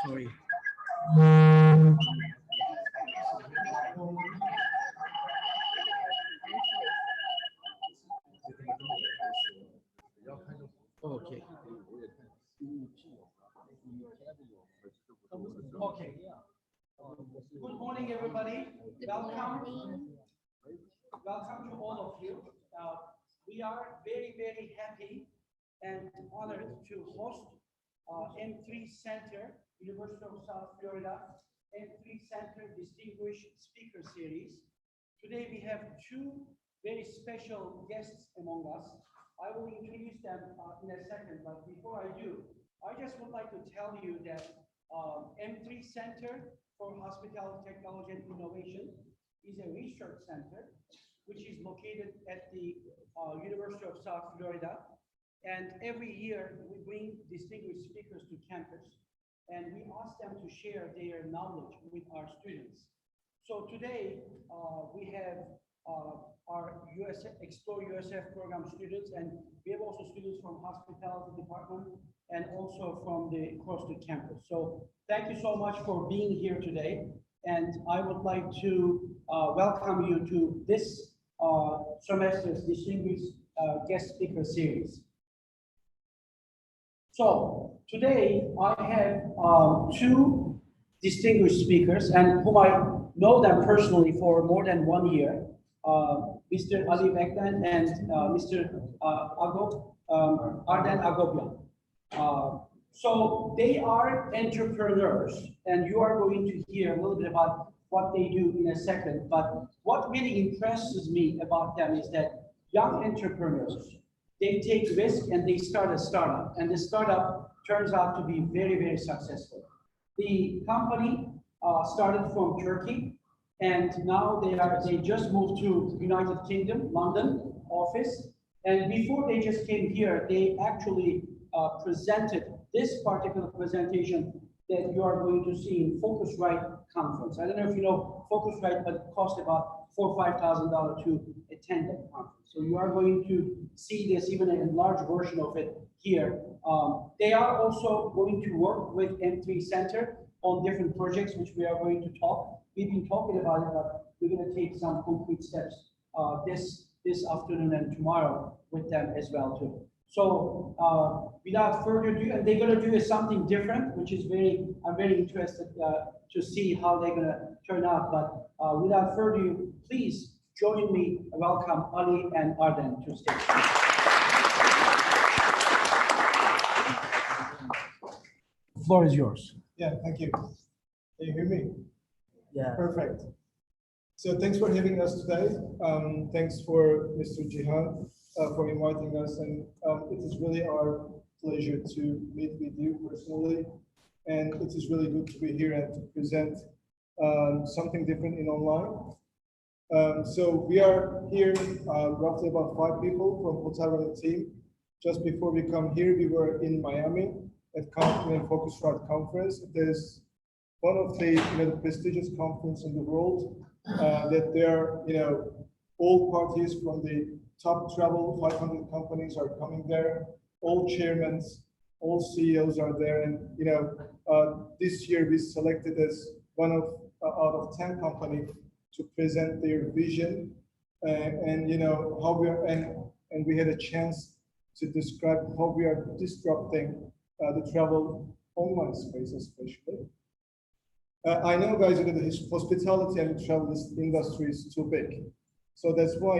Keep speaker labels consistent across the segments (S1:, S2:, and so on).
S1: Sorry. Okay.
S2: Okay. Good morning, everybody. Welcome. Welcome to all of you. We are very, very happy and honored to host M3 Center, University of South Florida, M3 Center Distinguished Speaker Series. Today we have two very special guests among us. I will introduce them in a second, but before I do, I just would like to tell you that M3 Center for Hospitality Technology and Innovation is a research center which is located at the University of South Florida. And every year we bring distinguished speakers to campus and we ask them to share their knowledge with our students. So today we have our Explore USF program students, and we have also students from hospitality department and also from the across the campus. So thank you so much for being here today. And I would like to welcome you to this semester's distinguished guest speaker series. So today I have two distinguished speakers and whom I know them personally for more than 1 year. Mr. Ali Beklen and Mr. Arden Agobyan. So they are entrepreneurs, and you are going to hear a little bit about what they do in a second. But what really impresses me about them is that young entrepreneurs, they take risk and they start a startup, and the startup turns out to be very, very successful. The company started from Turkey, and now they just moved to United Kingdom, London office. And before they just came here, they actually presented this particular presentation that you are going to see in Focusrite conference. I don't know if you know Focusrite, but it cost about $4,000 or $5,000 to attend that conference. So you are going to see this, even a large version of it here. They are also going to work with M3 Center on different projects, which we are going to talk. We've been talking about it, but we're going to take some concrete steps this afternoon and tomorrow with them as well too. So without further ado, and they're going to do something different, which is I'm very interested to see how they're going to turn out. But without further ado, please join me and welcome Ali and Arden to stage.
S1: The floor is yours.
S3: Yeah, thank you. Can you hear me?
S1: Yeah.
S3: Perfect. So thanks for having us today. Thanks for Mr. Jihan for inviting us, and it is really our pleasure to meet with you personally. And it is really good to be here and to present something different in online. So we are here, roughly about 5 people from HotelRunner team. Just before we come here, we were in Miami at Confident Focusrite Conference. It is one of the the prestigious conference in the world that there all parties from the top travel 500 companies are coming there. All chairmen, all CEOs are there, and this year we selected as one of out of 10 companies to present their vision and how we are and we had a chance to describe how we are disrupting the travel online space, especially. I know, guys, that the hospitality and travel industry is too big, so that's why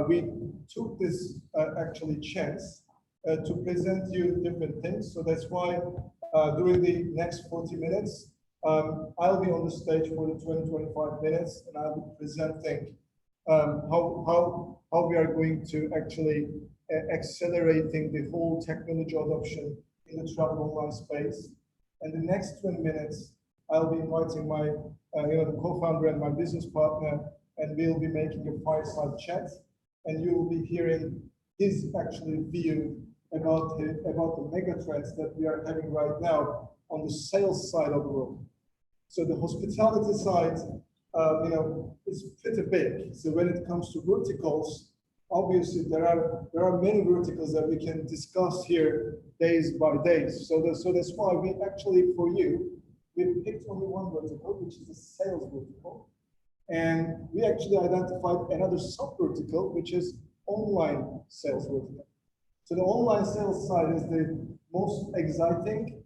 S3: we took this actually chance to present you different things. So that's why during the next 40 minutes, I'll be on the stage for the 20-25 minutes, and I'll be presenting how we are going to actually accelerating the whole technology adoption in the travel online space. And the next 20 minutes, I'll be inviting my the co-founder and my business partner, and we'll be making a fireside chat, and you will be hearing his actually view about the mega trends that we are having right now on the sales side of the world. So the hospitality side, is pretty big. So when it comes to verticals, obviously there are many verticals that we can discuss here days by days. So that's why we actually, for you, we picked only one vertical, which is the sales vertical. And we actually identified another sub-vertical, which is online sales vertical. So the online sales side is the most exciting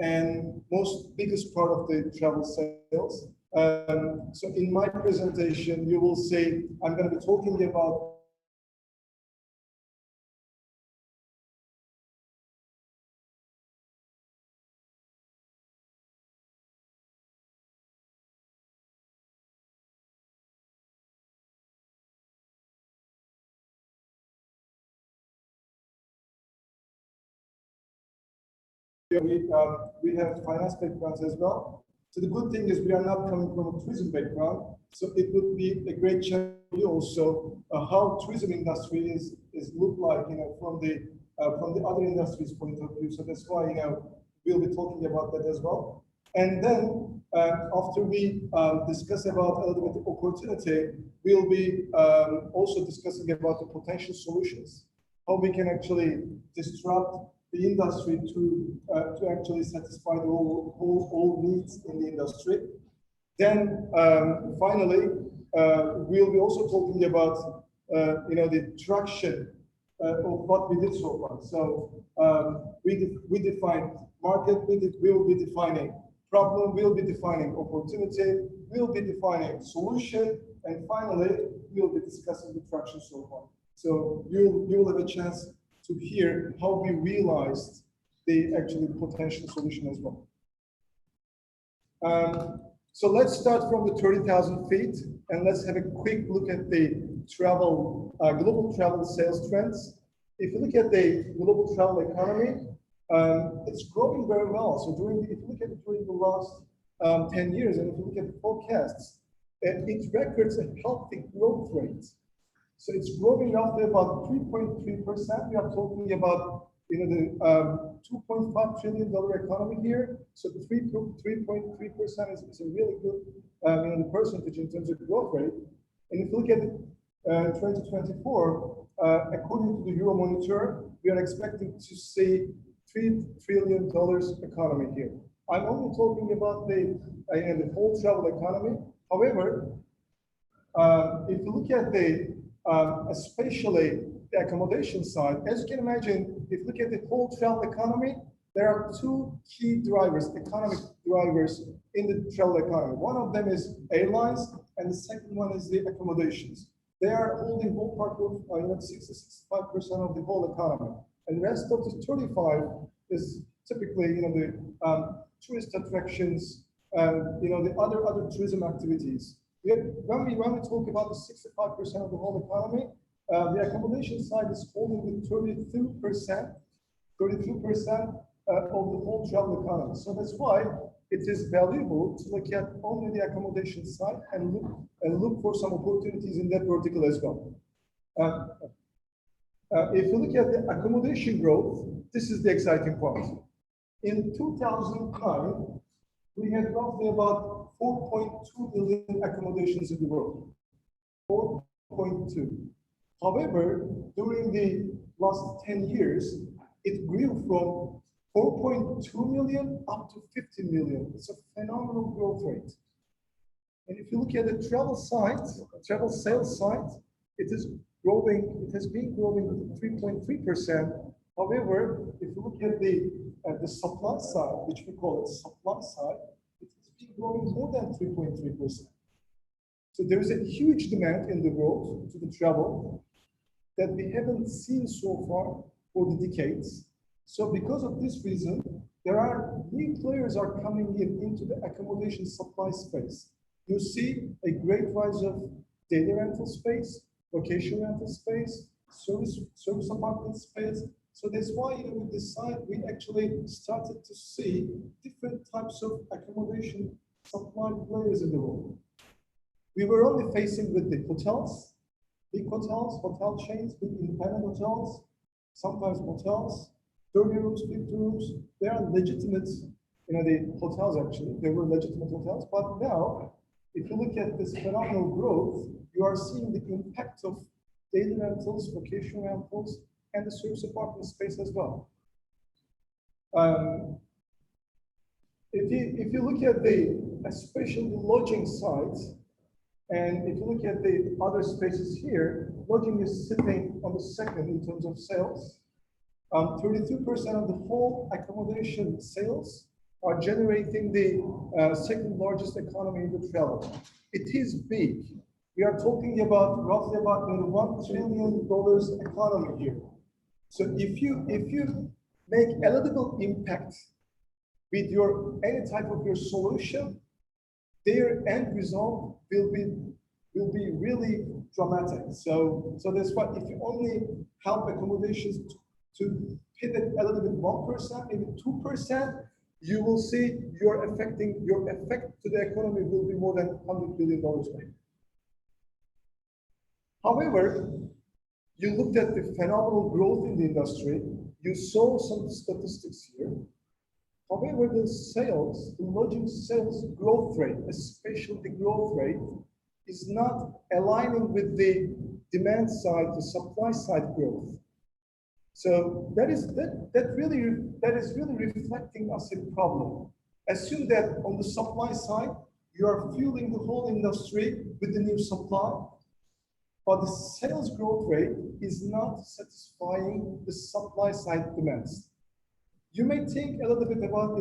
S3: and most biggest part of the travel sales. So in my presentation, you will see I'm going to be talking about we have finance backgrounds as well. So the good thing is we are not coming from a tourism background. So it would be a great chance for you also how tourism industry is look like from the other industries point of view. So that's why we'll be talking about that as well. And then after we discuss about a little bit of opportunity, we'll be also discussing about the potential solutions, how we can actually disrupt the industry to actually satisfy the all needs in the industry. Then finally, we'll be also talking about the traction of what we did so far. So we defined market, we will be defining problem, we'll be defining opportunity, we'll be defining solution, and finally we'll be discussing the traction so far. So you'll have a chance to hear how we realized the actually potential solution as well. So let's start from the 30,000 feet, and let's have a quick look at the travel, global travel sales trends. If you look at the global travel economy, it's growing very well. So if you look at it during the last 10 years, and if you look at the forecasts, it records a healthy growth rate. So it's growing roughly about 3.3%. We are talking about the $2.5 trillion economy here. So 3.3% is a really good the percentage in terms of growth rate. And if you look at 2024, according to the Euromonitor, we are expecting to see $3 trillion economy here. I'm only talking about the whole travel economy. However, if you look at especially the accommodation side, as you can imagine, if you look at the whole travel economy, there are two key drivers, economic drivers in the travel economy. One of them is airlines, and the second one is the accommodations. They are holding ballpark of 60-65% of the whole economy, and the rest of the 35 is typically the tourist attractions and the other tourism activities. When we talk about the 65% of the whole economy, the accommodation side is holding the 32% of the whole travel economy. So that's why it is valuable to look at only the accommodation side and look for some opportunities in that vertical as well. If you look at the accommodation growth, this is the exciting part. In 2009, we had roughly about 4.2 million accommodations in the world. 4.2. However, during the last 10 years, it grew from 4.2 million up to 50 million. It's a phenomenal growth rate. And if you look at the travel sales side, it is growing. It has been growing at 3.3%. However, if you look at the supply side, which we call it supply side, it has been growing more than 3.3%. So there is a huge demand in the world to the travel that we haven't seen so far for the decades. So because of this reason, there are new players are coming into the accommodation supply space. You see a great rise of daily rental space, vacation rental space, service apartment space. So that's why we actually started to see different types of accommodation supply players in the world. We were only facing with the hotels, big hotels, hotel chains, big independent hotels, sometimes motels, 30 rooms, 50 rooms. They are legitimate, the hotels actually, they were legitimate hotels. But now, if you look at this phenomenal growth, you are seeing the impact of daily rentals, vacation rentals, and the service apartment space as well. If you look at especially the lodging side, and if you look at the other spaces here, lodging is sitting on the second in terms of sales. 32% of the whole accommodation sales are generating the second largest economy in the travel. It is big. We are talking about roughly about $1 trillion economy here. So if you make a little impact with any type of your solution, their end result will be really dramatic. So that's why if you only help accommodations to pivot a little bit 1%, maybe 2%, you will see your effect to the economy will be more than $100 billion maybe. However, you looked at the phenomenal growth in the industry. You saw some statistics here. However, the lodging sales growth rate, especially the growth rate, is not aligning with the demand side, the supply side growth. So that is really reflecting us a problem. Assume that on the supply side, you are fueling the whole industry with the new supply, but the sales growth rate is not satisfying the supply side demands. You may think a little bit about,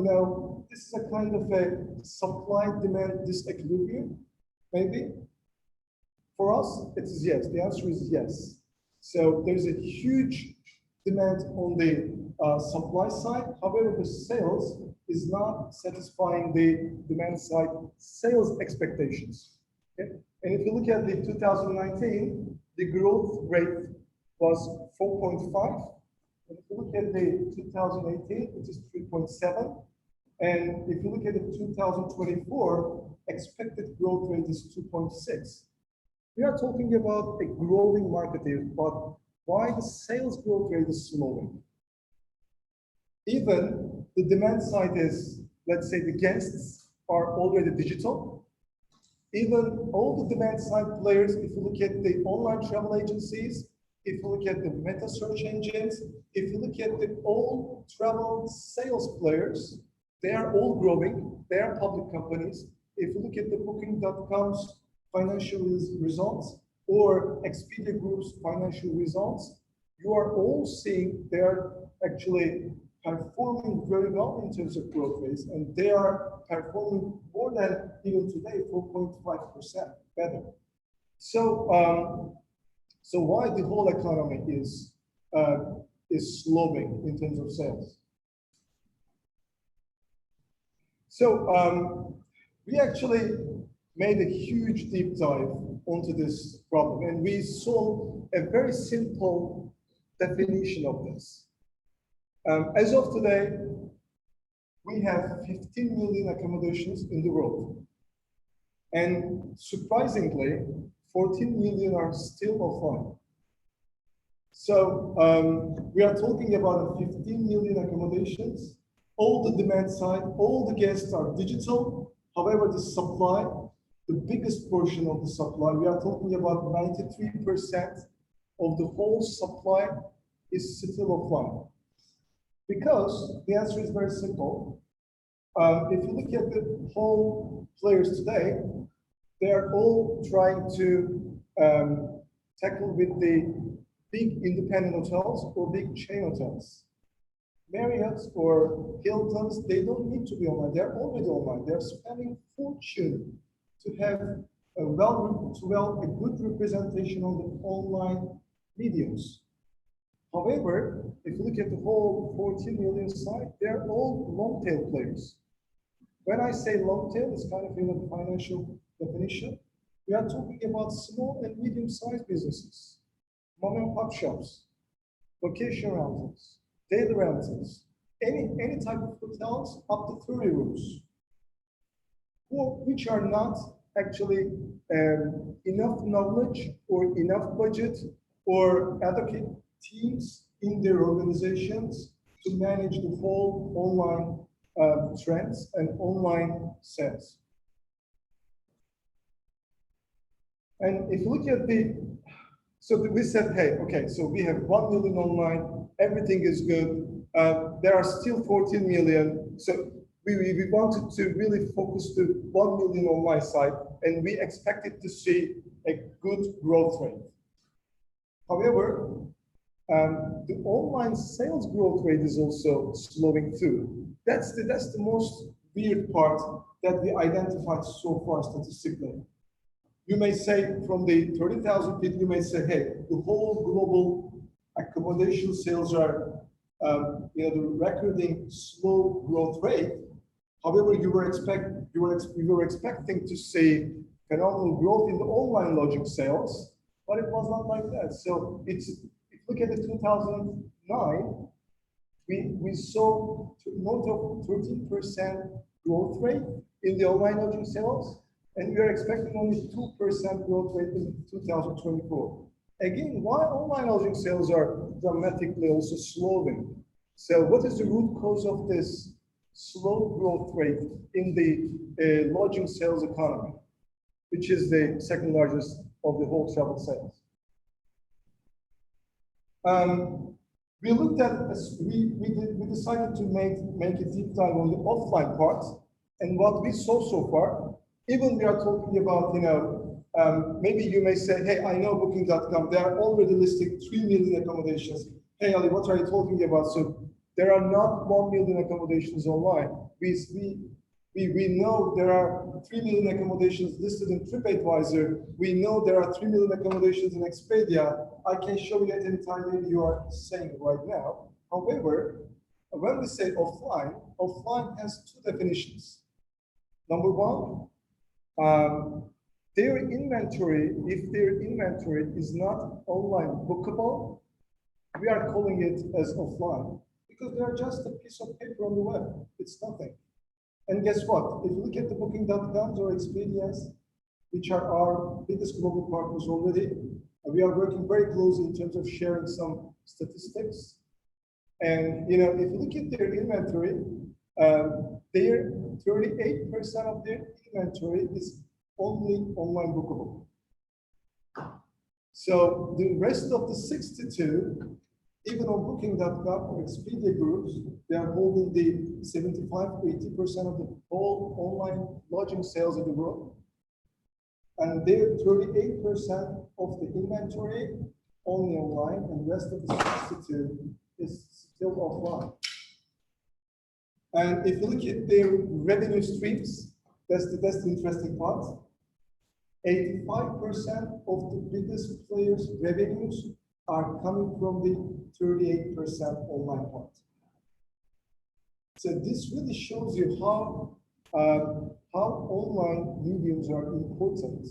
S3: this is a kind of a supply-demand disequilibrium, maybe. For us, it is yes. The answer is yes. So there's a huge demand on the supply side. However, the sales is not satisfying the demand side sales expectations. Okay? And if you look at the 2019, the growth rate was 4.5. If you look at the 2018, it is 3.7. And if you look at the 2024, expected growth rate is 2.6. We are talking about a growing market here, but why the sales growth rate is slowing? Even the demand side is, let's say the guests are already digital. Even all the demand side players, if you look at the online travel agencies, if you look at the meta search engines, if you look at the all travel sales players, they are all growing. They are public companies. If you look at the Booking.com's financial results or Expedia Group's financial results, you are all seeing they are actually performing very well in terms of growth rates, and they are performing more than even today, 4.5% better. So, so why the whole economy is slowing in terms of sales? So we actually made a huge deep dive onto this problem, and we saw a very simple definition of this. As of today, we have 15 million accommodations in the world. And surprisingly, 14 million are still offline. So we are talking about 15 million accommodations. All the demand side, all the guests are digital. However, the supply, the biggest portion of the supply, we are talking about 93% of the whole supply is still offline. Because the answer is very simple. If you look at the whole players today, they are all trying to tackle with the big independent hotels or big chain hotels. Marriott's or Hilton's, they don't need to be online. They're already online. They're spending fortune to have a good representation on the online mediums. However, if you look at the whole 14 million site, they're all long tail players. When I say long tail, it's kind of in a financial definition. We are talking about small and medium-sized businesses, mom and pop shops, vacation rentals, daily rentals, any type of hotels up to 30 rooms, which are not actually enough knowledge or enough budget or adequate teams in their organizations to manage the whole online trends and online sales. And if you look at so we said, hey, okay, so we have 1 million online, everything is good. There are still 14 million. So we wanted to really focus to 1 million online site, and we expected to see a good growth rate. However, the online sales growth rate is also slowing too. That's the most weird part that we identified so far statistically. You may say from the 30,000 people, you may say, hey, the whole global accommodation sales are, the recording slow growth rate. However, you were expecting to see phenomenal growth in the online lodging sales, but it was not like that. So if you look at the 2009, we saw north of 13% growth rate in the online lodging sales, and we are expecting only 2% growth rate in 2024. Again, why online lodging sales are dramatically also slowing? So what is the root cause of this slow growth rate in the lodging sales economy, which is the second largest of the whole travel sales? We looked at, we decided to make a deep dive on the offline part, and what we saw so far, even we are talking about, maybe you may say, hey, I know Booking.com, they are already listing 3 million accommodations. Hey, Ali, what are you talking about? So there are not 1 million accommodations online. We know there are 3 million accommodations listed in TripAdvisor. We know there are 3 million accommodations in Expedia. I can show you at any time, maybe you are saying right now. However, when we say offline, offline has two definitions. Number one, their inventory, if their inventory is not online bookable, we are calling it as offline because they are just a piece of paper on the web. It's nothing. And guess what? If you look at the Booking.coms or Expedias, which are our biggest global partners already, we are working very closely in terms of sharing some statistics. And if you look at their inventory, their 38% of their inventory is only online bookable. So the rest of the 62, even on Booking.com or Expedia groups, they are holding the 75–80% of the whole online lodging sales in the world. And their 38% of the inventory only online, and the rest of the 62 is still offline. And if you look at their revenue streams, that's the interesting part. 85% of the biggest players' revenues are coming from the 38% online part. So this really shows you how online mediums are important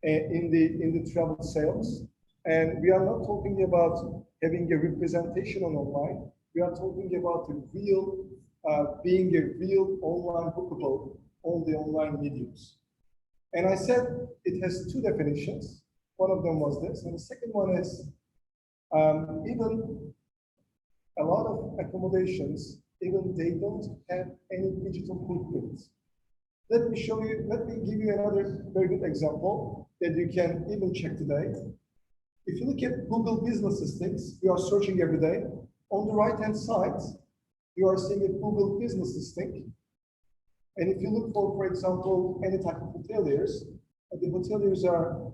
S3: in the travel sales. And we are not talking about having a representation on online. We are talking about the real, being a real online bookable on the online mediums. And I said it has two definitions. One of them was this, and the second one is even a lot of accommodations, even they don't have any digital footprint. Let me give you another very good example that you can even check today. If you look at Google business listings, we are searching every day. On the right-hand side, you are seeing a Google business listing. And if you look for example, any type of hoteliers, the hoteliers are,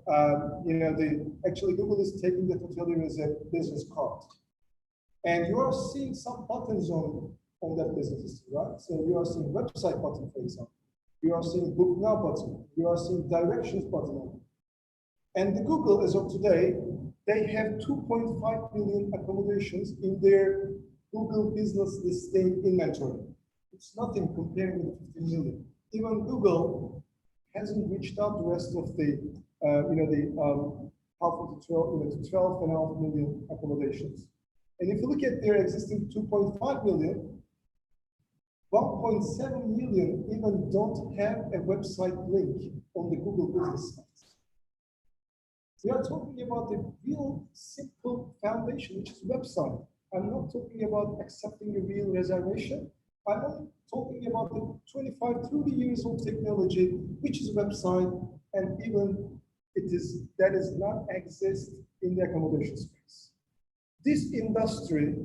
S3: actually Google is taking the hotelier as a business card. And you are seeing some buttons on that business listing, right? So you are seeing website button, for example. You are seeing book now button. You are seeing directions button. And the Google, as of today, they have 2.5 million accommodations in their Google business listing inventory. It's nothing comparing with 15 million. Even Google hasn't reached out the rest of the, half of the 12.5 million accommodations. And if you look at their existing 2.5 million, 1.7 million even don't have a website link on the Google business site. We are talking about a real simple foundation, which is website. I'm not talking about accepting a real reservation. I'm not talking about the 25, 30 years of technology, which is website, and even that does not exist in the accommodation space. This industry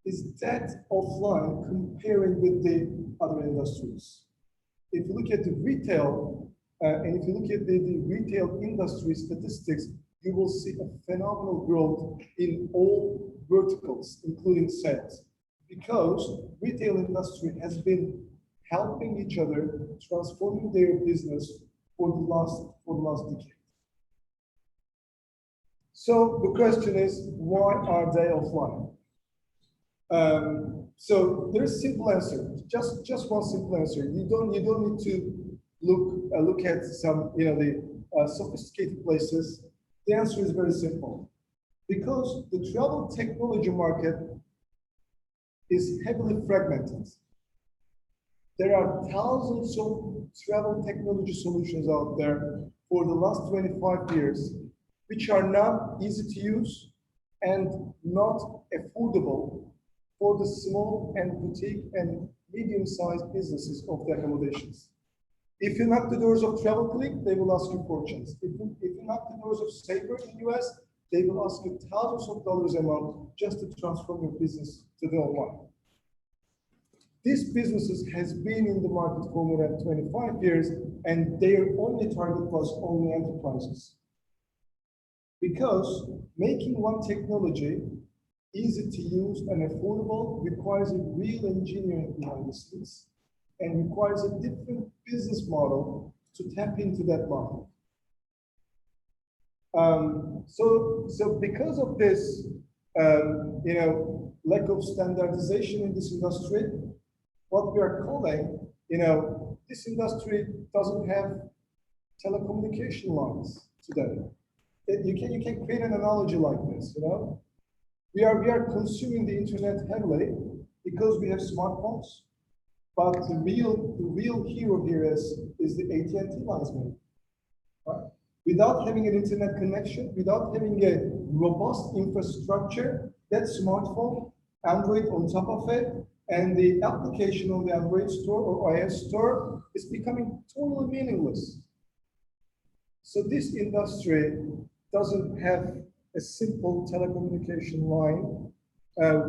S3: is that offline comparing with the other industries. If you look at the retail, and if you look at the retail industry statistics, you will see a phenomenal growth in all verticals, including sales, because retail industry has been helping each other, transforming their business for the last decade. So the question is, why are they offline? So there's a simple answer. Just one simple answer. You don't need to look at some sophisticated places. The answer is very simple. Because the travel technology market is heavily fragmented. There are thousands of travel technology solutions out there for the last 25 years, which are not easy to use and not affordable for the small and boutique and medium-sized businesses of the accommodations. If you knock the doors of TravelClick, they will ask you fortunes. If you knock the doors of Sabre in the US, they will ask you thousands of dollars a month just to transform your business to the online. These businesses has been in the market for more than 25 years, and their only target was only enterprises. Because making one technology easy to use and affordable requires a real engineering behind the scenes and requires a different business model to tap into that market. So because of this, lack of standardization in this industry, what we are calling, this industry doesn't have telecommunication lines today. You can create an analogy like this, We are consuming the internet heavily because we have smartphones, but the real hero here is the AT&T lines, right? Without having an internet connection, without having a robust infrastructure, that smartphone, Android on top of it, and the application on the Android store or iOS store is becoming totally meaningless. So this industry doesn't have a simple telecommunication line,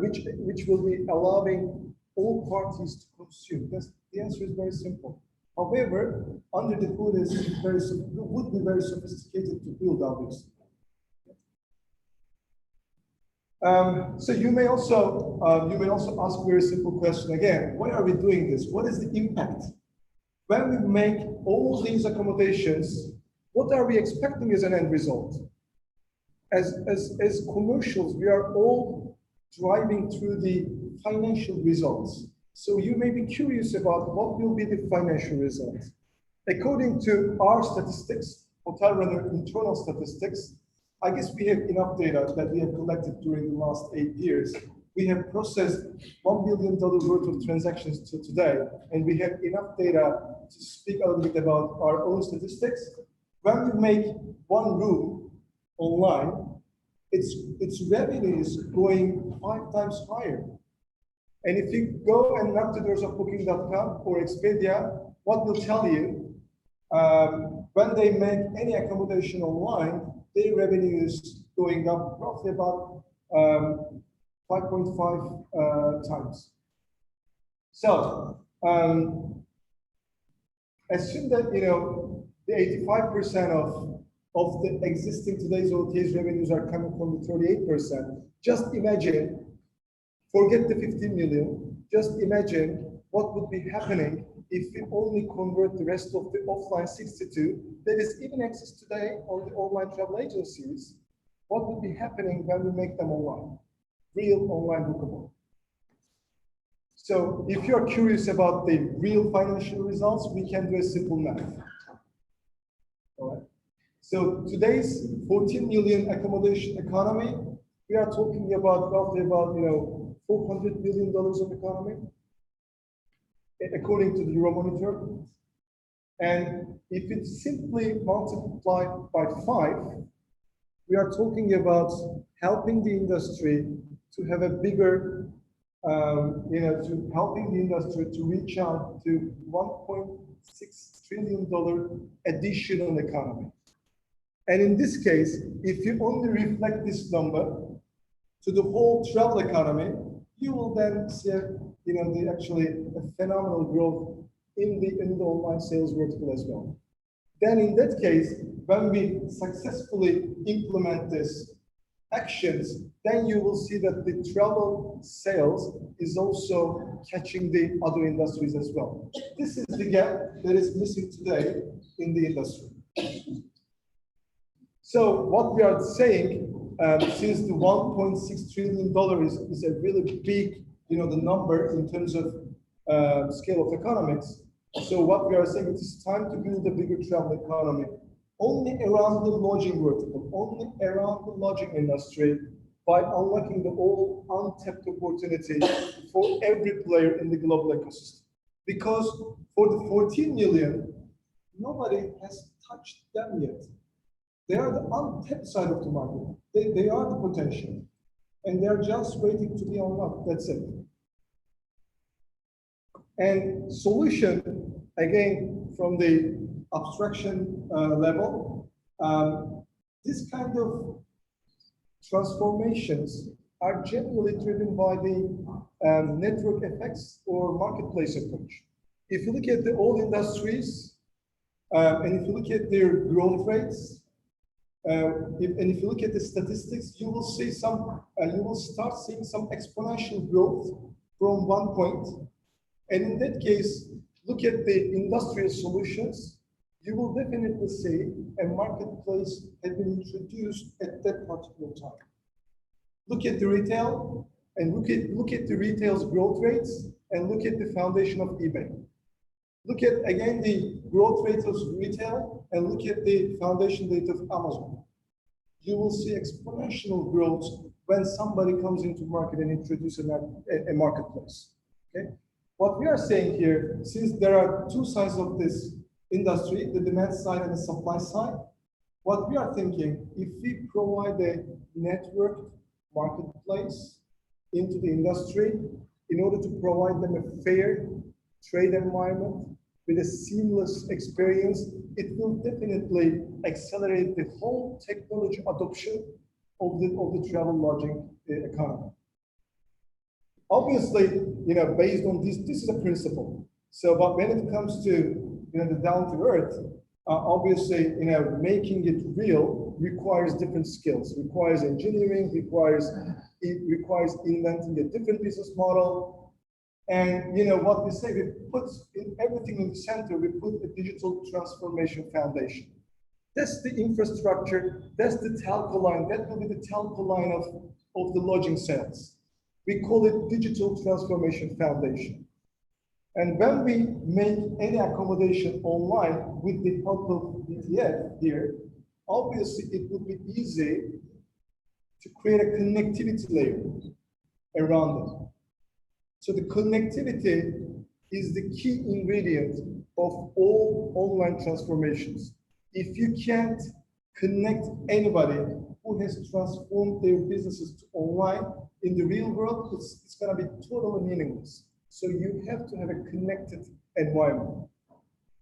S3: which will be allowing all parties to consume. The answer is very simple. However, under the hood would be very sophisticated to build, obviously. So you may also ask a very simple question again. Why are we doing this? What is the impact? When we make all these accommodations, what are we expecting as an end result? As commercials, we are all driving through the financial results. So you may be curious about what will be the financial results. According to our statistics, HotelRunner internal statistics, I guess we have enough data that we have collected during the last 8 years. We have processed $1 billion worth of transactions till today, and we have enough data to speak a little bit about our own statistics. When we make one room online, its revenue is going 5 times higher. And if you go and knock the doors of Booking.com or Expedia, what will tell you when they make any accommodation online, their revenue is going up roughly about 5.5 times. So assume that the 85% of the existing today's OTA's revenues are coming from the 38%. Just imagine, forget the 15 million. Just imagine what would be happening if we only convert the rest of the offline 62 that is even exists today on the online travel agencies. What would be happening when we make them online? Real online bookable. So if you're curious about the real financial results, we can do a simple math. All right. So today's 14 million accommodation economy, we are talking about roughly about $400 billion of economy, according to the Euromonitor. And if it's simply multiplied by 5, we are talking about helping the industry to have a bigger, to helping the industry to reach out to $1.6 trillion additional economy. And in this case, if you only reflect this number to the whole travel economy, you will then see actually a phenomenal growth in the online sales vertical as well. Then in that case, when we successfully implement these actions, then you will see that the travel sales is also catching the other industries as well. This is the gap that is missing today in the industry. So what we are saying, since the $1.6 trillion is a really big, the number in terms of scale of economics. So what we are saying, it is time to build a bigger travel economy, only around the lodging vertical, only around the lodging industry, by unlocking the all untapped opportunity for every player in the global ecosystem. Because for the 14 million, nobody has touched them yet. They are the untapped side of the market. They are the potential. And they are just waiting to be unlocked. That's it. And solution, again, from the abstraction level, this kind of transformations are generally driven by the network effects or marketplace approach. If you look at the old industries, and if you look at their growth rates, and if you look at the statistics, you will see you will start seeing some exponential growth from one point. And in that case, look at the industrial solutions, you will definitely see a marketplace has been introduced at that particular time. Look at the retail and look at the retail's growth rates and look at the foundation of eBay. Look at, again, the growth rate of retail and look at the foundation date of Amazon. You will see exponential growth when somebody comes into market and introduces a marketplace. Okay? What we are saying here, since there are two sides of this industry, the demand side and the supply side, what we are thinking, if we provide a networked marketplace into the industry in order to provide them a fair trade environment with a seamless experience, it will definitely accelerate the whole technology adoption of the travel lodging economy. Obviously, based on this is a principle. So, but when it comes to the down to earth, Obviously, making it real requires different skills, requires engineering, it requires inventing a different business model. And what we say, we put in everything in the center, we put a digital transformation foundation. That's the infrastructure, that's the telco line, that will be the telco line of the lodging sales. We call it digital transformation foundation. And when we make any accommodation online with the help of DTF here, obviously it would be easy to create a connectivity layer around it. So the connectivity is the key ingredient of all online transformations. If you can't connect anybody who has transformed their businesses to online in the real world, it's going to be totally meaningless. So you have to have a connected environment.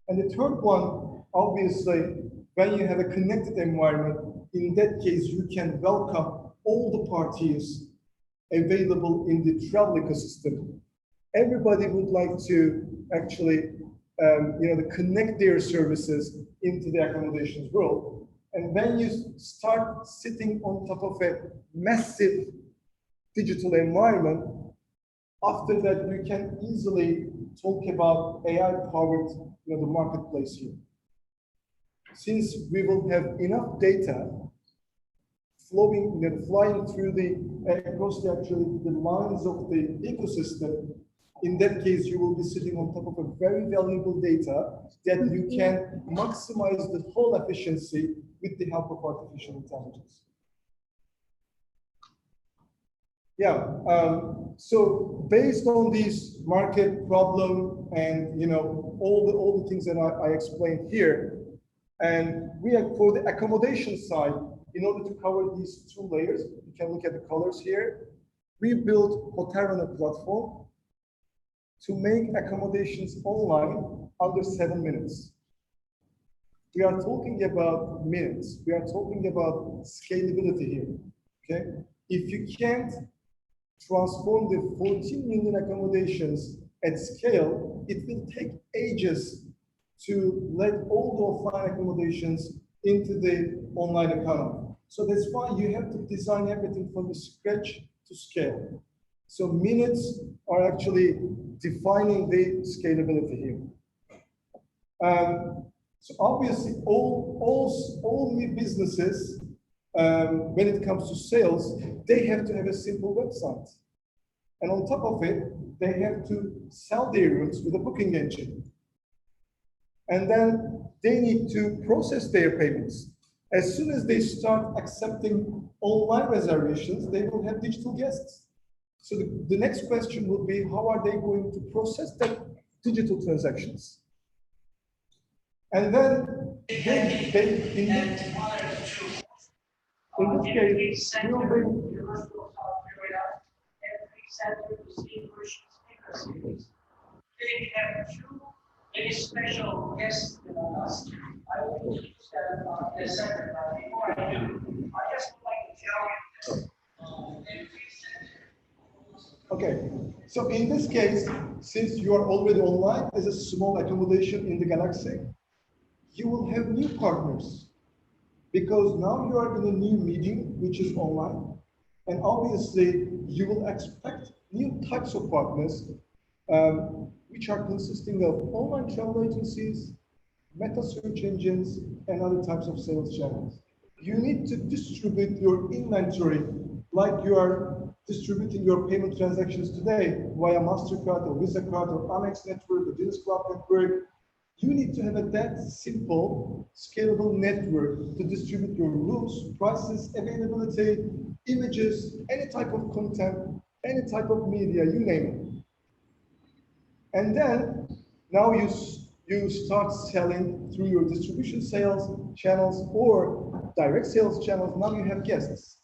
S3: And the third one, obviously, when you have a connected environment, in that case, you can welcome all the parties available in the travel ecosystem. Everybody would like to actually connect their services into the accommodations world. And when you start sitting on top of a massive digital environment, after that, you can easily talk about AI-powered the marketplace here. Since we will have enough data flying through across the lines of the ecosystem, in that case, you will be sitting on top of a very valuable data that you can maximize the whole efficiency with the help of artificial intelligence. Yeah, so based on this market problem and all the things that I explained here, and we are for the accommodation side, in order to cover these two layers, you can look at the colors here. We built HotelRunner platform to make accommodations online under 7 minutes. We are talking about minutes. We are talking about scalability here. Okay, if you can't transform the 14 million accommodations at scale, it will take ages to let all the offline accommodations into the online economy. So that's why you have to design everything from the scratch to scale. So minutes are actually defining the scalability here. So obviously all new businesses, when it comes to sales, they have to have a simple website. And on top of it, they have to sell their rooms with a booking engine. And then they need to process their payments. As soon as they start accepting online reservations, they will have digital guests. So the next question will be, how are they going to process that digital transactions? And then in this case, we'll bring
S2: Today we have two very special guests with us. I will introduce them in a second, but before I do, I just would like to tell you
S3: Okay, so in this case, since you are already online as a small accommodation in the galaxy, you will have new partners because now you are in a new medium, which is online. And obviously, you will expect new types of partners, which are consisting of online travel agencies, meta search engines, and other types of sales channels. You need to distribute your inventory like you are distributing your payment transactions today via MasterCard or Visa card or Amex network or Guinness Club network. You need to have that simple, scalable network to distribute your rules, prices, availability, images, any type of content, any type of media, you name it. And then now you start selling through your distribution sales channels or direct sales channels. Now you have guests.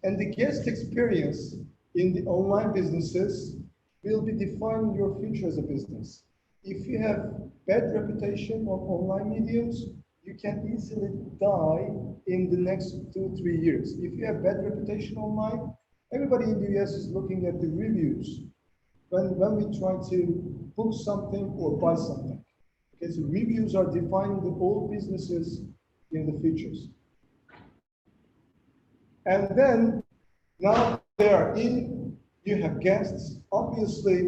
S3: And the guest experience in the online businesses will be defining your future as a business. If you have bad reputation on online mediums, you can easily die in the next 2-3 years. If you have bad reputation online, everybody in the US is looking at the reviews when we try to book something or buy something. Its reviews are defining the old businesses in the futures. And then now they are in, you have guests. Obviously,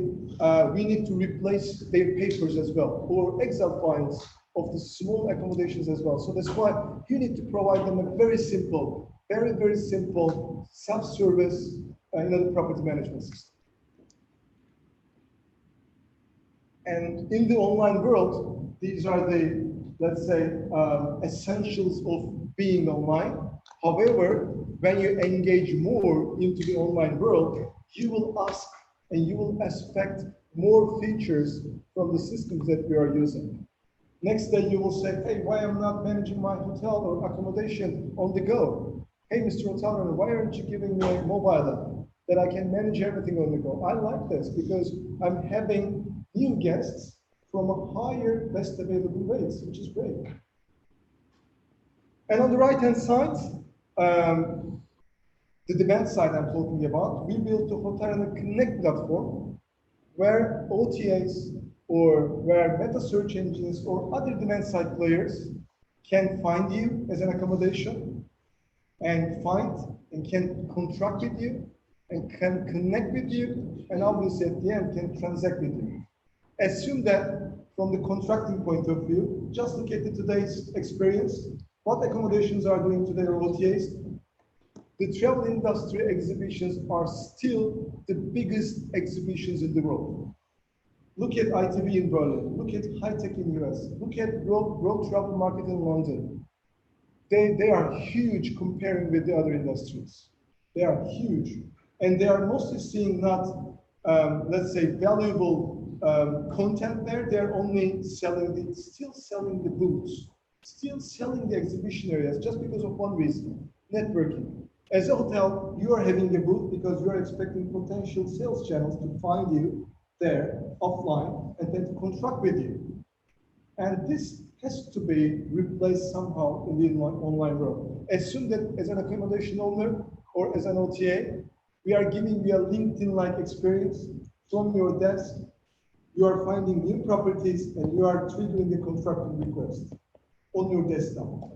S3: we need to replace their papers as well, or Excel files of the small accommodations as well. So that's why you need to provide them a very simple, very simple self-service property management system. And in the online world, these are the, let's say, essentials of being online. However, when you engage more into the online world, you will ask and you will expect more features from the systems that we are using. Next day, you will say, hey, why am I not managing my hotel or accommodation on the go? Hey, Mr. HotelRunner, why aren't you giving me a mobile app that I can manage everything on the go? I like this because I'm having new guests from a higher best available rates, which is great. And on the right-hand side, the demand side I'm talking about, we built a HotelRunner Connect platform where OTAs or where meta search engines or other demand side players can find you as an accommodation and find and can contract with you and can connect with you and obviously at the end can transact with you. Assume that from the contracting point of view, just look at today's experience, what accommodations are doing today or OTAs. The travel industry exhibitions are still the biggest exhibitions in the world. Look at ITV in Berlin, look at High Tech in US, look at World Travel Market in London. They are huge comparing with the other industries. They are huge. And they are mostly seeing not, let's say, valuable content there. They're only still selling the booths, still selling the exhibition areas just because of one reason, networking. As a hotel, you are having a booth because you are expecting potential sales channels to find you there offline and then to contract with you. And this has to be replaced somehow in the online world. Assume that as an accommodation owner or as an OTA, we are giving you a LinkedIn-like experience from your desk. You are finding new properties and you are triggering a contracting request on your desktop.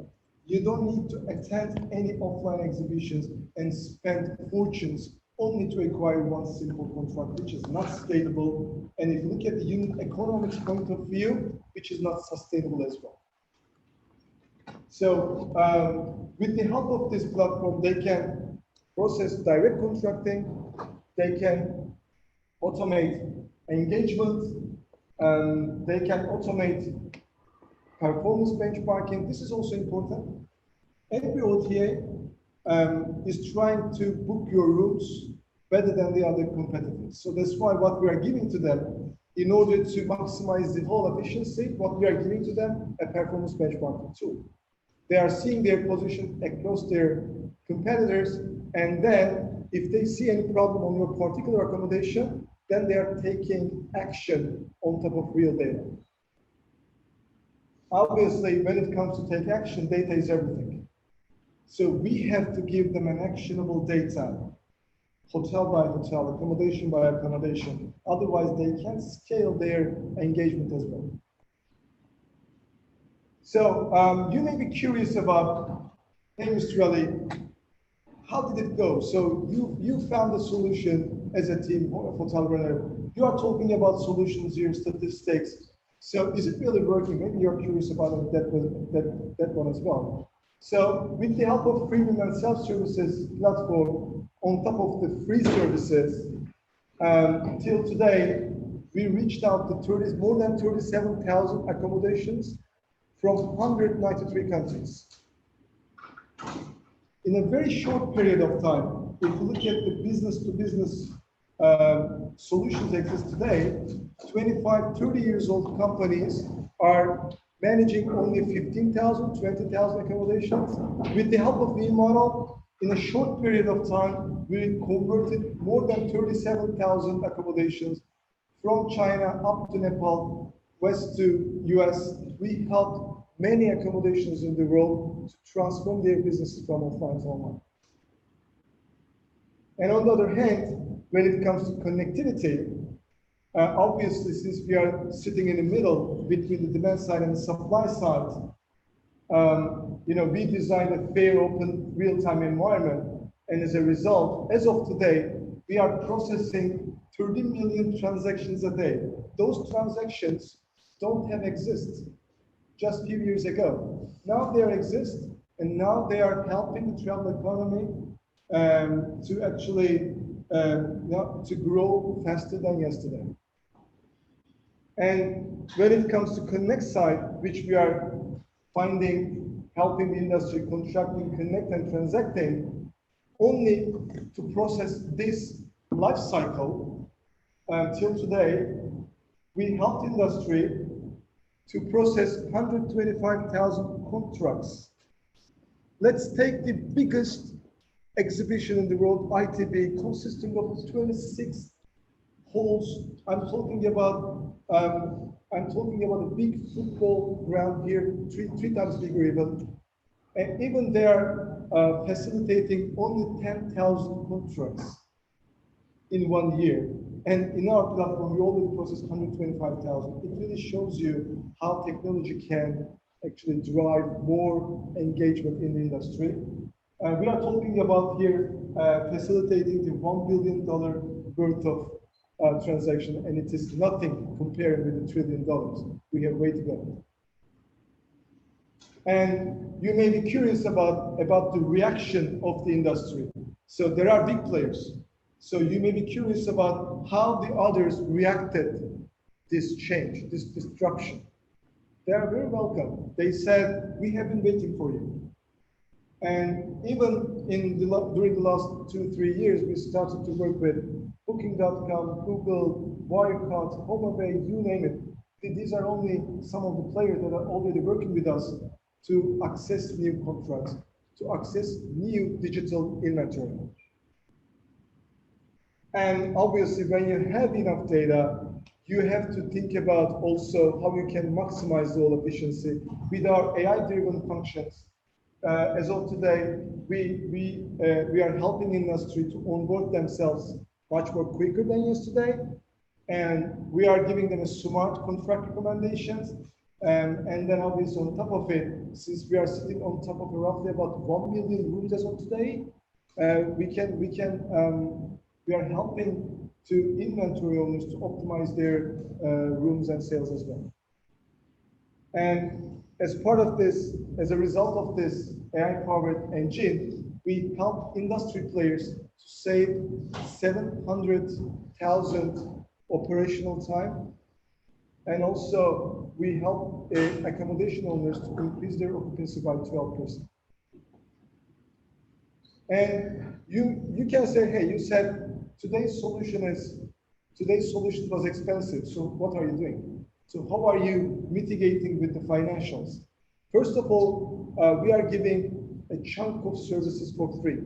S3: You don't need to attend any offline exhibitions and spend fortunes only to acquire one simple contract, which is not scalable. And if you look at the unit economics point of view, which is not sustainable as well. So with the help of this platform, they can process direct contracting, they can automate engagement, they can automate performance benchmarking. This is also important. Every OTA is trying to book your rooms better than the other competitors. So that's why what we are giving to them, in order to maximize the whole efficiency, what we are giving to them, a performance benchmarking tool. They are seeing their position across their competitors, and then if they see any problem on your particular accommodation, then they are taking action on top of real data. Obviously, when it comes to take action, data is everything. So we have to give them an actionable data, hotel by hotel, accommodation by accommodation. Otherwise, they can't scale their engagement as well. So you may be curious about, hey, Mr. Ali, how did it go? So you found a solution as a team of HotelRunner. You are talking about solutions here, statistics. So is it really working? Maybe you're curious about that one as well. So with the help of premium and self-services platform on top of the free services, till today, we reached out to more than 37,000 accommodations from 193 countries. In a very short period of time, if you look at the business-to-business solutions exist today, 25, 30 years old companies are managing only 15,000, 20,000 accommodations. With the help of the model, in a short period of time, we converted more than 37,000 accommodations from China up to Nepal, west to US. We helped many accommodations in the world to transform their businesses from offline to online. And on the other hand, when it comes to connectivity, Obviously, since we are sitting in the middle between the demand side and the supply side, we designed a fair, open, real-time environment. And as a result, as of today, we are processing 30 million transactions a day. Those transactions don't have exist just a few years ago. Now they exist, and now they are helping the travel economy to actually to grow faster than yesterday. And when it comes to connect side, which we are finding, helping the industry contracting, connect and transacting, only to process this life cycle till today, we helped industry to process 125,000 contracts. Let's take the biggest exhibition in the world, ITB, consisting of 26 halls. I'm talking about a big football ground here, three times bigger even. And even they are facilitating only 10,000 contracts in 1 year. And in our platform, we already processed 125,000. It really shows you how technology can actually drive more engagement in the industry. We are talking about here facilitating the $1 billion worth of transaction, and it is nothing compared with the $1 trillion. We have way to go. And you may be curious about the reaction of the industry. So there are big players. So you may be curious about how the others reacted this change, this disruption. They are very welcome. They said, we have been waiting for you. And even during the last 2-3 years, we started to work with Booking.com, Google, Wirecard, HomeAway, you name it. These are only some of the players that are already working with us to access new contracts, to access new digital inventory. And obviously, when you have enough data, you have to think about also how you can maximize the whole efficiency with our AI-driven functions. As of today, we are helping industry to onboard themselves much more quicker than yesterday, and we are giving them a smart contract recommendations. And then obviously on top of it, since we are sitting on top of roughly about 1 million rooms as of today, we are helping to inventory owners to optimize their rooms and sales as well. And as part of this, as a result of this AI-powered engine, we help industry players to save 700,000 operational time. And also, we help accommodation owners to increase their occupancy by 12%. And you can say, hey, you said today's solution was expensive. So what are you doing? So how are you mitigating with the financials? First of all, we are giving a chunk of services for free,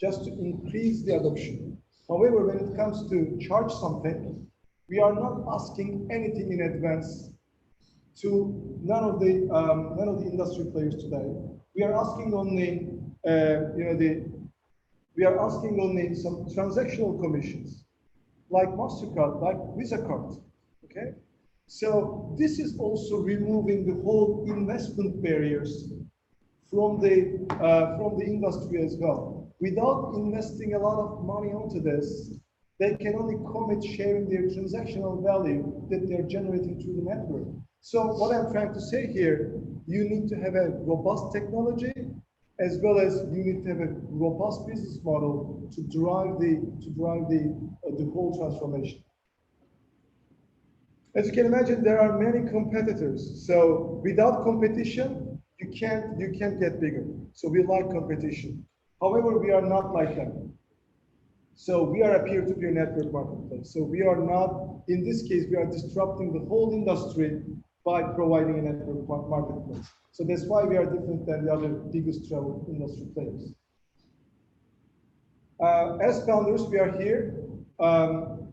S3: just to increase the adoption. However, when it comes to charge something, we are not asking anything in advance to none of the industry players today. We are asking only, we are asking only some transactional commissions, like MasterCard, like Visa card. Okay, so this is also removing the whole investment barriers from the industry as well. Without investing a lot of money onto this, they can only commit sharing their transactional value that they're generating through the network. So what I'm trying to say here, you need to have a robust technology, as well as you need to have a robust business model to drive the whole transformation. As you can imagine, there are many competitors. So without competition, you can't get bigger. So we like competition. However, we are not like them. So we are a peer-to-peer network marketplace. So we are not, in this case, we are disrupting the whole industry by providing a network marketplace. So that's why we are different than the other biggest travel industry players. As founders, we are here.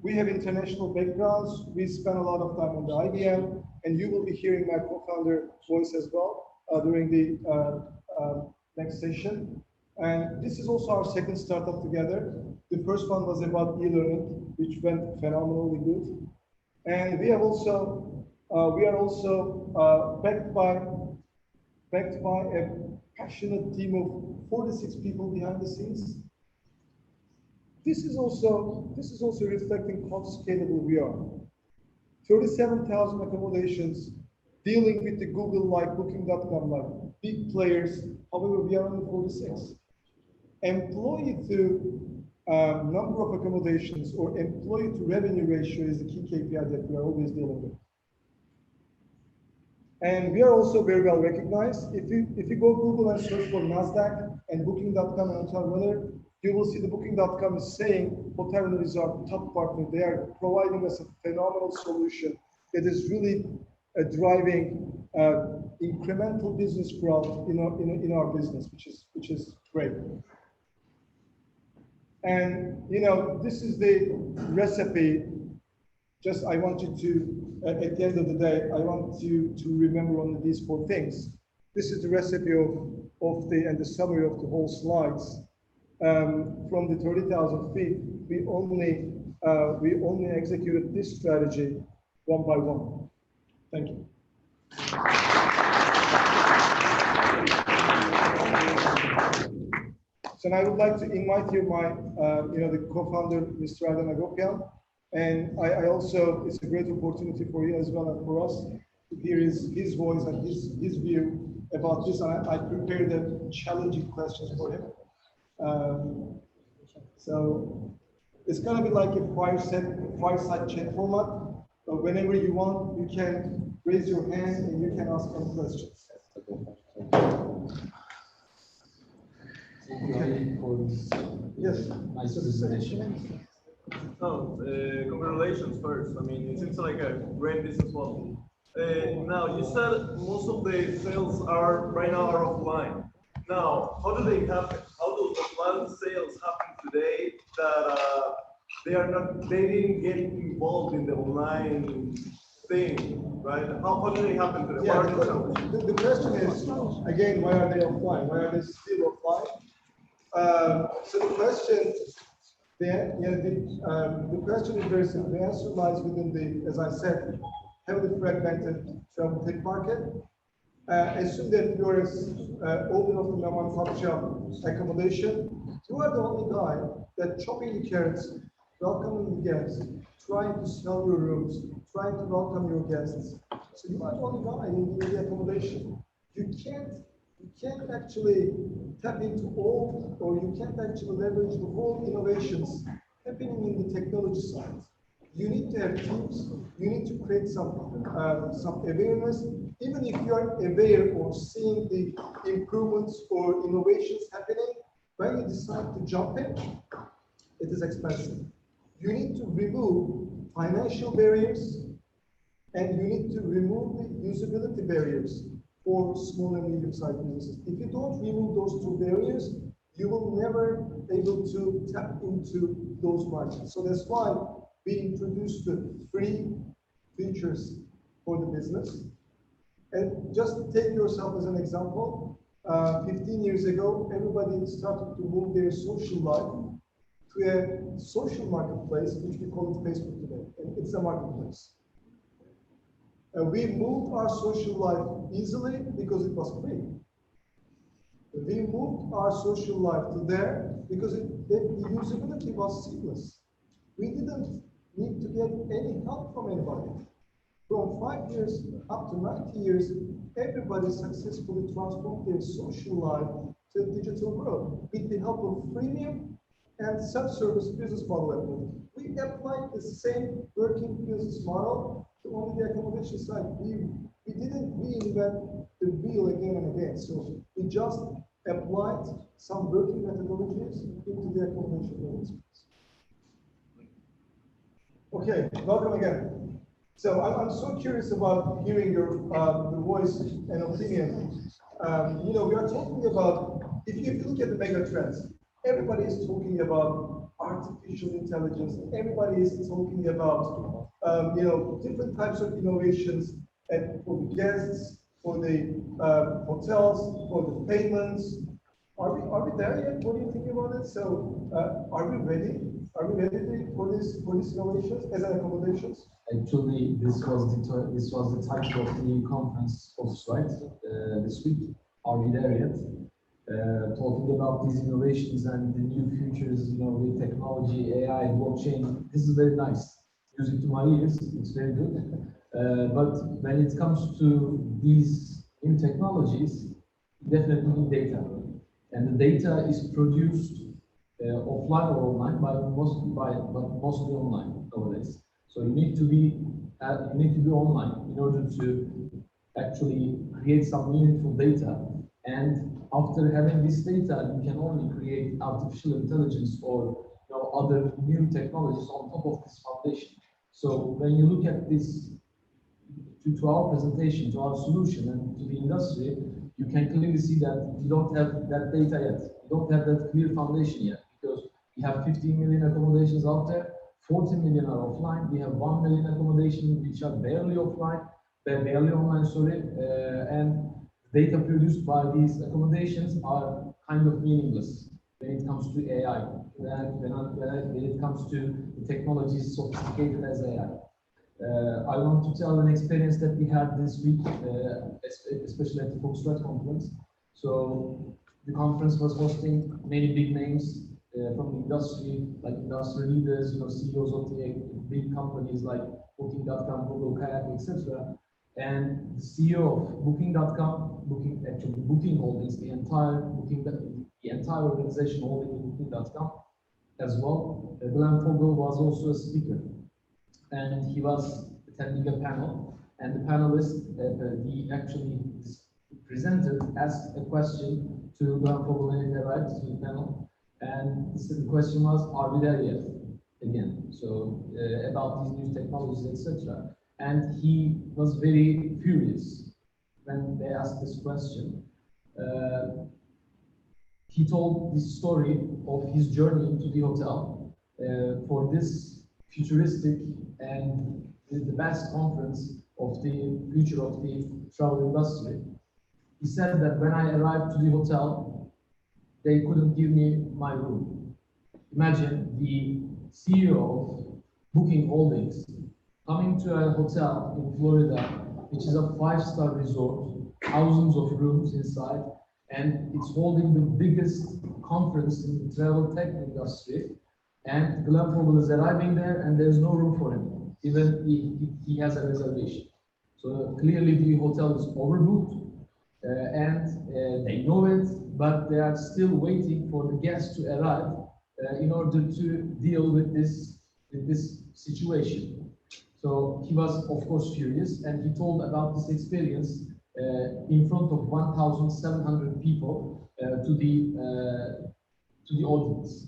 S3: We have international backgrounds. We spend a lot of time on the IBM, and you will be hearing my co-founder voice as well during the next session. And this is also our second startup together. The first one was about e-learning, which went phenomenally good. And we are also backed by a passionate team of 46 people behind the scenes. This is also reflecting how scalable we are. 37,000 accommodations dealing with the Google like Booking.com like big players. However, we are only 46. Employee to number of accommodations or employee to revenue ratio is the key KPI that we are always dealing with. And we are also very well recognized. If you go Google and search for NASDAQ and Booking.com and HotelRunner, you will see the Booking.com is saying HotelRunner is our top partner. They are providing us a phenomenal solution that is really driving incremental business growth in our business, which is great. And this is the recipe. Just I want you to, at the end of the day, I want you to remember only these 4 things. This is the recipe of the summary of the whole slides. From the 30,000 feet, we only executed this strategy one by one. Thank you. So now I would like to invite you, the co-founder, Mr. Adnan Agopian. And I also, it's a great opportunity for you as well and for us to hear his voice and his view about this. I prepared the challenging questions for him. So it's gonna be like a fireside chat format. But whenever you want, you can raise your hand and you can ask any questions. Okay. Yes.
S4: Nice presentation.
S5: No, congratulations first. I mean, it seems like a great business model. Now, you said most of the sales right now are offline. Now, how do they happen? How do offline sales happen today that they didn't get involved in the online thing, right? How do they happen today?
S3: Yeah,
S5: What are
S3: the question is, again, why are they offline? Why are they still offline? So the question, the question is very simple. The answer lies within the, as I said, heavily fragmented travel tech market. Assume that you're owner of the mom and pop shop accommodation. You are the only guy that chopping the carrots, welcoming the guests, trying to sell your rooms, trying to welcome your guests. So you are the only guy in the accommodation. You can't actually tap into all, or you can't actually leverage the whole innovations happening in the technology side. You need to have teams. You need to create some awareness. Even if you are aware or seeing the improvements or innovations happening, when you decide to jump in, it is expensive. You need to remove financial barriers, and you need to remove the usability barriers for small and medium-sized businesses. If you don't remove those 2 barriers, you will never be able to tap into those markets. So that's why we introduced the 3 features for the business. And just take yourself as an example. 15 years ago, everybody started to move their social life to a social marketplace, which we call it Facebook today. And it's a marketplace. We moved our social life easily because it was free. We moved our social life to there because the usability was seamless. We didn't need to get any help from anybody. From 5 years up to 90 years, everybody successfully transformed their social life to a digital world with the help of freemium and self-service business model. We applied the same working business model to only the accommodation side. We didn't reinvent the wheel again and again. So we just applied some working methodologies into the accommodation business. Okay, welcome again. So I'm so curious about hearing your voice and opinion. We are talking about, if you look at the mega trends, everybody is talking about artificial intelligence. Everybody is talking about, different types of innovations and for the guests, for the hotels, for the payments. Are we there yet? What do you think about it? So, are we ready? Are we ready for these innovations as an accommodations?
S4: Actually, this was the title of the conference host, right? This week, Are We There Yet? Talking about these innovations and the new futures, you know, with technology, AI, blockchain. This is very nice. Music to my ears, it's very good. But when it comes to these new technologies, you definitely need data. And the data is produced offline or online, but mostly online nowadays. So you need to be online in order to actually create some meaningful data. And after having this data, you can only create artificial intelligence or other new technologies on top of this foundation. So when you look at this, to our presentation, to our solution, and to the industry, you can clearly see that you don't have that data yet. You don't have that clear foundation yet, because we have 15 million accommodations out there, 40 million are offline. We have 1 million accommodations which are barely offline, barely online, sorry, and data produced by these accommodations are kind of meaningless when it comes to AI, when it comes to the technologies sophisticated as AI. I want to tell an experience that we had this week, especially at the Foxtrot conference. So the conference was hosting many big names from the industry, like industry leaders, CEOs of the big companies like Booking.com, Google, Kayak, etc. And the CEO of Booking.com, Booking Holdings, the entire organization holding Booking.com as well. Beklen was also a speaker, and he was attending a panel. And the panelist, he actually presented, asked a question to Beklen when he arrived to the panel, and the question was, "Are we there yet?" Again, so about these new technologies, etc. And he was very furious when they asked this question. He told this story of his journey into the hotel for this futuristic and the best conference of the future of the travel industry. He said that when I arrived to the hotel, they couldn't give me my room. Imagine the CEO of Booking Holdings coming to a hotel in Florida, which is a 5-star resort, thousands of rooms inside, and it's holding the biggest conference in the travel tech industry. And Beklen is arriving there, and there's no room for him, even he has a reservation. So clearly the hotel is overbooked, and they know it, but they are still waiting for the guests to arrive in order to deal with this situation. So he was, of course, furious, and he told about this experience in front of 1,700 people to the audience.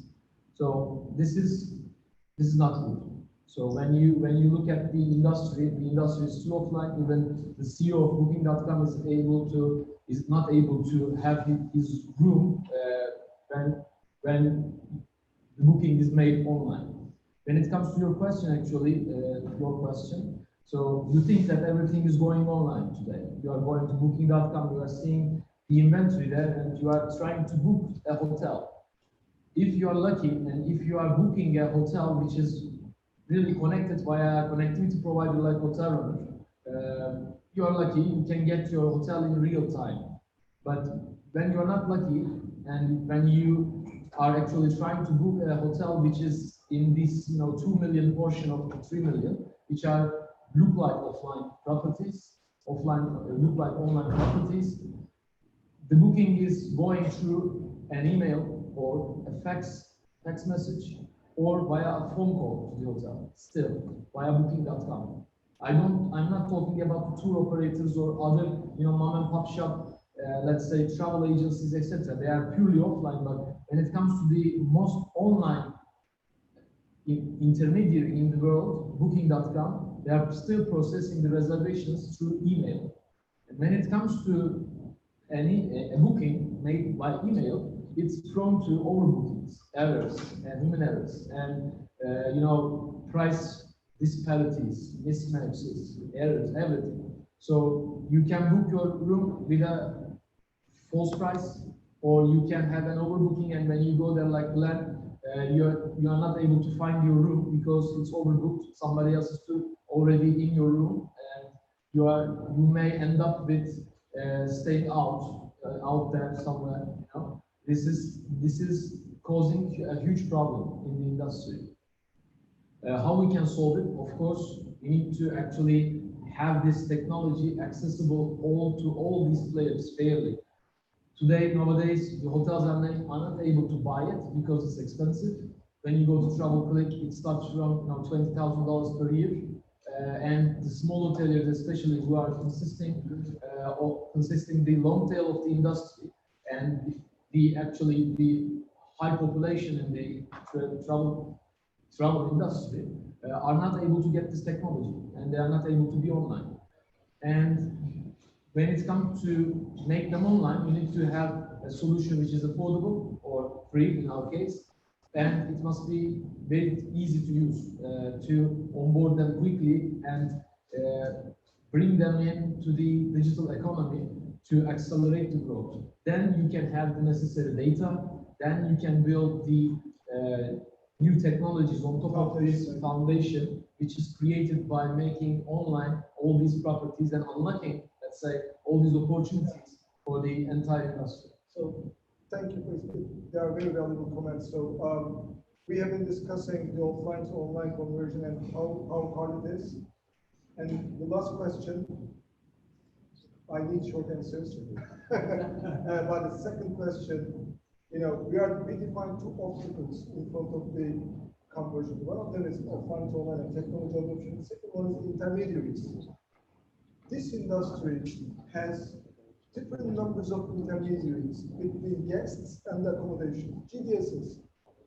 S4: So this is not good. So when you look at the industry is still offline. Even the CEO of Booking.com is not able to have his room when the booking is made online. When it comes to your question, actually, so you think that everything is going online today. You are going to Booking.com, you are seeing the inventory there, and you are trying to book a hotel. If you are lucky, and if you are booking a hotel which is really connected via a connectivity provider like HotelRunner, you are lucky, you can get your hotel in real time. But when you are not lucky, and when you are actually trying to book a hotel which is in this 2 million portion of the 3 million, which look like offline properties, look like online properties, the booking is going through an email or a text message or via a phone call to the hotel, still via Booking.com. I'm not talking about tour operators or other mom and pop shop, let's say travel agencies, etc. They are purely offline, but when it comes to the most online intermediary in the world, Booking.com, they are still processing the reservations through email. And when it comes to a booking made by email, it's prone to overbookings, errors, and human errors, and price disparities, mismatches, errors, everything. So you can book your room with a false price, or you can have an overbooking, and when you go there like Beklen, you are not able to find your room because it's overbooked. Somebody else is already in your room, and you may end up with staying out there somewhere. You know, this is causing a huge problem in the industry. How we can solve it? Of course, we need to actually have this technology accessible to all these players fairly. Today, nowadays, the hotels are not able to buy it because it's expensive. When you go to Travel Click, it starts from $20,000 per year. And the small hoteliers, especially who are consisting the long tail of the industry, and the high population in the travel industry are not able to get this technology, and they are not able to be online. And when it comes to make them online, you need to have a solution which is affordable or free in our case, and it must be very easy to use to onboard them quickly and bring them into the digital economy to accelerate the growth. Then you can have the necessary data, then you can build the new technologies on top of this foundation, which is created by making online all these properties and unlocking, let's say, all these opportunities for the entire industry.
S3: So, thank you, please. They are very valuable comments. So, we have been discussing the offline to online conversion and how hard it is. And the last question, I need short answers. But the second question, we define two obstacles in front of the conversion. One of them is offline to online and technology adoption. The second one is intermediaries. This industry has different numbers of intermediaries between guests and accommodation, GDSs,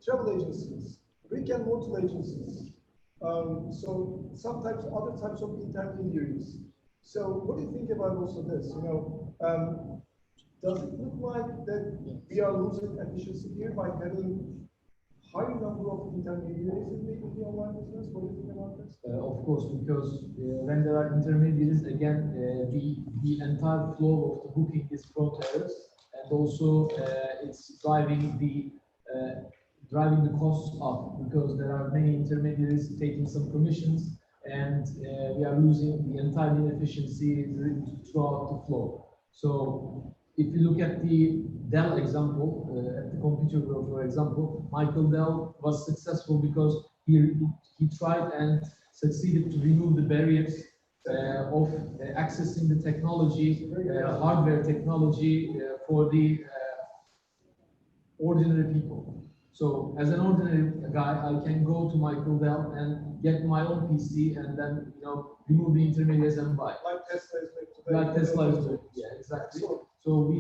S3: travel agencies, brick and mortar agencies. So sometimes other types of intermediaries. So what do you think about also this? Does it look like that we are losing efficiency here by having high number of intermediaries in the online business? What do you think about this?
S4: Of course, because when there are intermediaries, again, the entire flow of the booking is processed, and also it's driving the costs up, because there are many intermediaries taking some commissions, and we are losing the entire inefficiency throughout the flow. So if you look at the Dell example, at the Computer Growth, for example, Michael Dell was successful because he tried and succeeded to remove the barriers of accessing the technology, hardware technology for the ordinary people. So as an ordinary guy, I can go to Michael Dell and get my own PC and then remove the intermediaries and buy.
S3: Like Tesla is doing today.
S4: Like Tesla is doing, yeah, exactly. So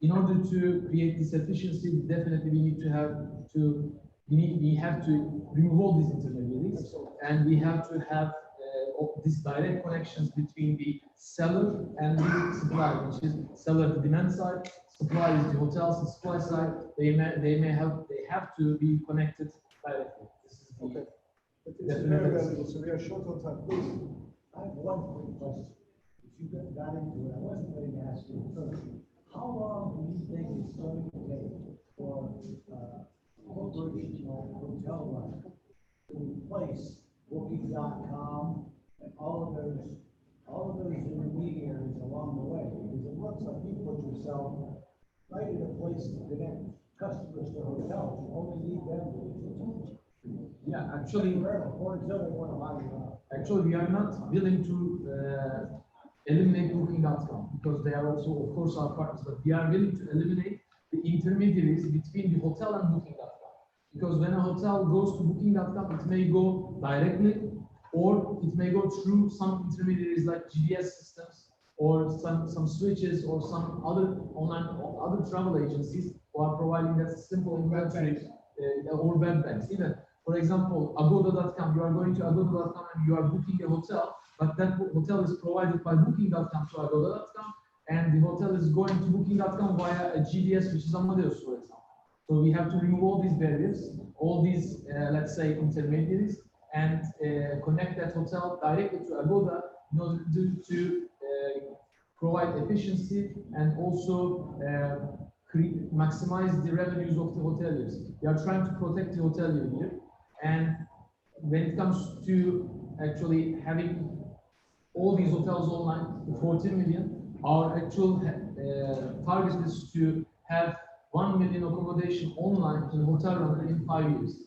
S4: in order to create this efficiency, definitely we have to remove all these intermediaries, and we have to have these direct connections between the seller and the supplier, which is seller the demand side, supply is the hotels, the supply side. They have to be connected directly. This is
S3: okay. It's very valuable, so we are short on time. Please.
S1: I have one quick question. If you got into it, I wasn't ready to ask you first. How long do you think it's going to take for corporational HotelRunner to replace Booking.com and all of those intermediaries along the way? Because it looks like you put yourself right in a place to connect customers to hotels. You only need them to do.
S4: Yeah, actually,
S1: We
S4: are not willing to eliminate Booking.com, because they are also, of course, our partners, but we are willing to eliminate the intermediaries between the hotel and Booking.com. Because when a hotel goes to Booking.com, it may go directly, or it may go through some intermediaries like GDS systems, or some switches, or some other online or other travel agencies who are providing that simple inventory, or web banks. Even, for example, Agoda.com, you are going to Agoda.com and you are booking a hotel, but that hotel is provided by Booking.com to Agoda.com, and the hotel is going to Booking.com via a GDS, which is Amadeus, for example. So we have to remove all these barriers, all these, let's say, intermediaries, and connect that hotel directly to Agoda in order to provide efficiency and also maximize the revenues of the hoteliers. We are trying to protect the hotelier here, and when it comes to actually having all these hotels online, the 14 million. Our actual target is to have 1 million accommodation online in HotelRunner in 5 years.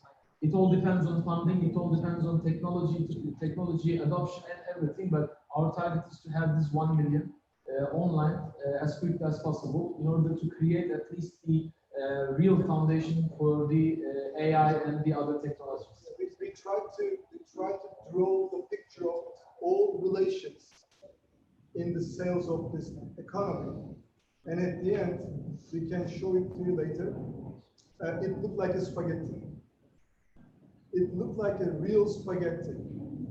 S4: It all depends on funding, it all depends on technology adoption and everything, but our target is to have this 1 million online as quickly as possible in order to create at least the real foundation for the AI and the other technologies.
S3: We try to draw the picture of all relations in the sales of this economy, and at the end we can show it to you later. It looked like a spaghetti. It looked like a real spaghetti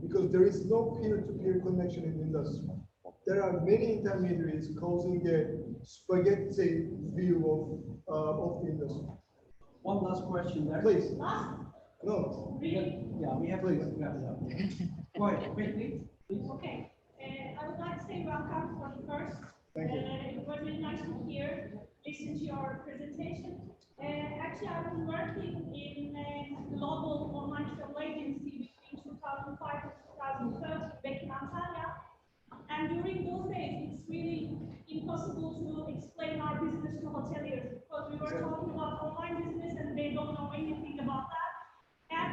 S3: because there is no peer-to-peer connection in the industry. There are many intermediaries causing a spaghetti view of the industry.
S2: One last question there.
S3: Please.
S6: Last?
S3: No.
S2: Yeah, we have to wrap it up. Go ahead, quickly, please.
S6: Okay. I would like to say welcome for the first.
S3: Thank you.
S6: It was really nice to listen to your presentation. Actually, I was working in a global online travel agency between 2005 and 2013, Beklen, Antalya. And during those days, it's really impossible to explain our business to hoteliers because we were talking about online business and they don't know anything about that. And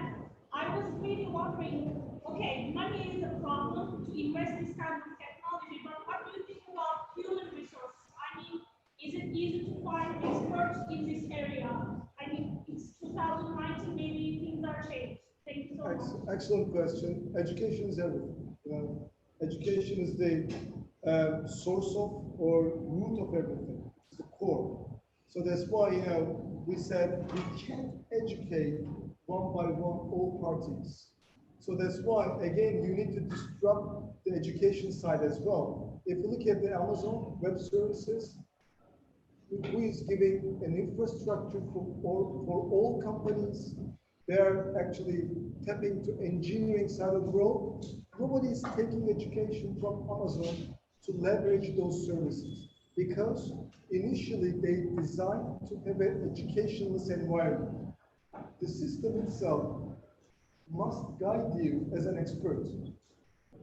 S6: I was really wondering, okay, money is a problem to invest this kind of technology, but what do you think about human resources? I mean, is it easy to find experts in this area? I mean, it's 2019, maybe things are changed. Thank you so much.
S3: Excellent question. Education is everything. Education is the source of or root of everything. It's the core. So that's why we said we can't educate one by one all parties. So that's why again you need to disrupt the education side as well. If you look at the Amazon Web Services, who is giving an infrastructure for all companies, they're actually tapping to engineering side of the world. Nobody is taking education from Amazon to leverage those services because initially they designed to have an educationless environment. The system itself must guide you as an expert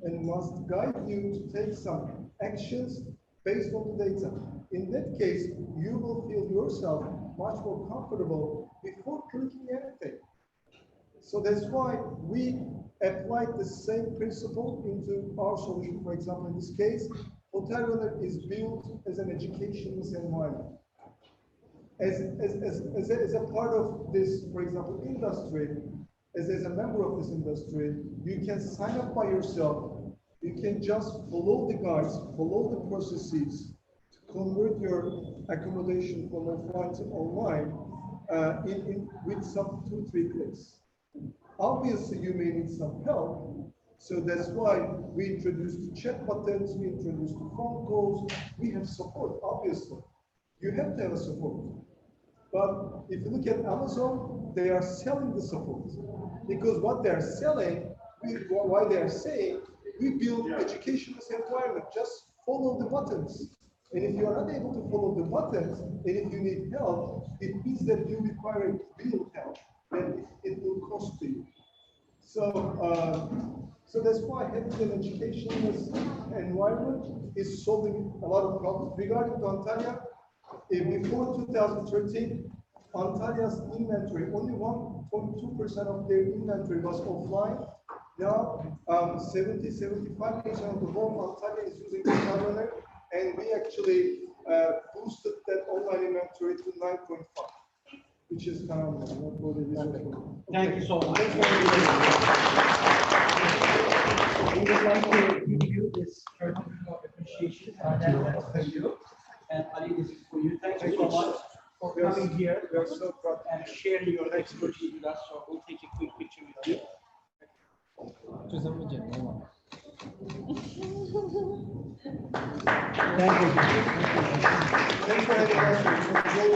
S3: and must guide you to take some actions based on the data. In that case, you will feel yourself much more comfortable before clicking anything. So that's why we applied the same principle into our solution. For example, in this case, HotelRunner is built as an educationless environment. As a part of this, for example, industry, as a member of this industry, you can sign up by yourself. You can just follow the guides, follow the processes to convert your accommodation from offline to online with some 2-3 clicks. Obviously, you may need some help. So that's why we introduced the chat buttons, we introduced the phone calls. We have support, obviously. You have to have a support. But if you look at Amazon, they are selling the support. Because what they are selling, why they are saying, we build educationless environment, just follow the buttons. And if you are not able to follow the buttons, and if you need help, it means that you require real help, and it will cost you. So that's why having an educationless environment is solving a lot of problems. Regarding to Antalya, before 2013, Antalya's inventory, only 1.2% of their inventory was offline. Now, 75% of the whole Antalya is using HotelRunner, and we actually boosted that online inventory to 9.5, which is phenomenal.
S2: Thank you so much. We would like to give you this certificate of appreciation. That's for you. And Ali, this is for you. Thank you so much for coming here.
S3: We are so proud
S2: and sharing your expertise with us. So we'll take a quick picture with you. Thank you.
S3: Thanks for having us.